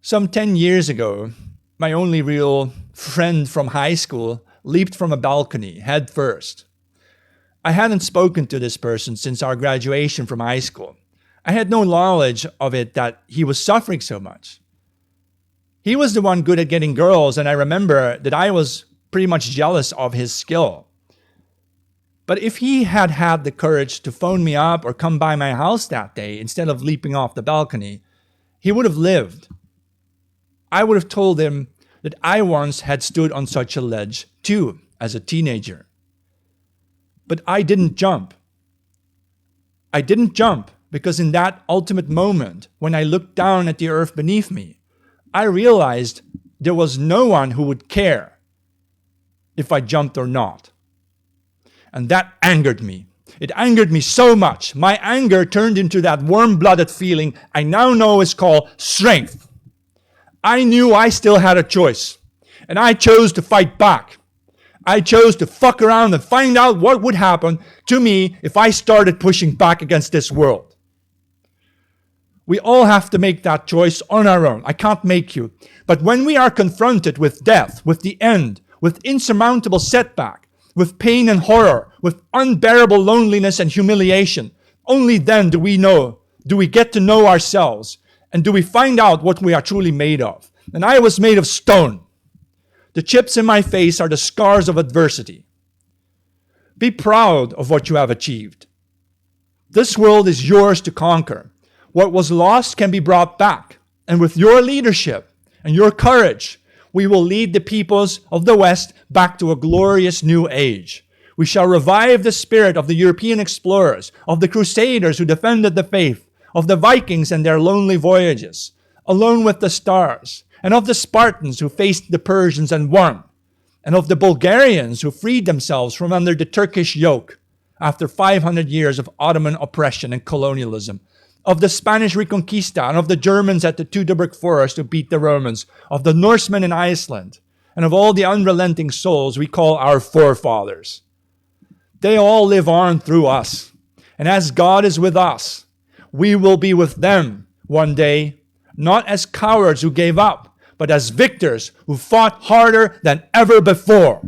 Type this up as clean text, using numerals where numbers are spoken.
Some 10 years ago, my only real friend from high school leaped from a balcony head first. I hadn't spoken to this person since our graduation from high school. I had no knowledge of it that he was suffering so much. He was the one good at getting girls, and I remember that I was pretty much jealous of his skill. But if he had had the courage to phone me up or come by my house that day instead of leaping off the balcony, he would have lived. I would have told him that I once had stood on such a ledge too as a teenager. But I didn't jump. I didn't jump because in that ultimate moment, when I looked down at the earth beneath me, I realized there was no one who would care if I jumped or not. And that angered me. It angered me so much. My anger turned into that warm-blooded feeling I now know is called strength. I knew I still had a choice, and I chose to fight back. I chose to fuck around and find out what would happen to me if I started pushing back against this world. We all have to make that choice on our own. I can't make you. But when we are confronted with death, with the end, with insurmountable setback, with pain and horror, with unbearable loneliness and humiliation, only then do we get to know ourselves, and do we find out what we are truly made of. And I was made of stone. The chips in my face are the scars of adversity. Be proud of what you have achieved. This world is yours to conquer. What was lost can be brought back. And with your leadership and your courage, we will lead the peoples of the West back to a glorious new age. We shall revive the spirit of the European explorers, of the crusaders who defended the faith, of the Vikings and their lonely voyages, alone with the stars, and of the Spartans who faced the Persians and won, and of the Bulgarians who freed themselves from under the Turkish yoke after 500 years of Ottoman oppression and colonialism, of the Spanish Reconquista and of the Germans at the Teutoburg Forest who beat the Romans, of the Norsemen in Iceland, and of all the unrelenting souls we call our forefathers. They all live on through us, and as God is with us, we will be with them one day, not as cowards who gave up, but as victors who fought harder than ever before.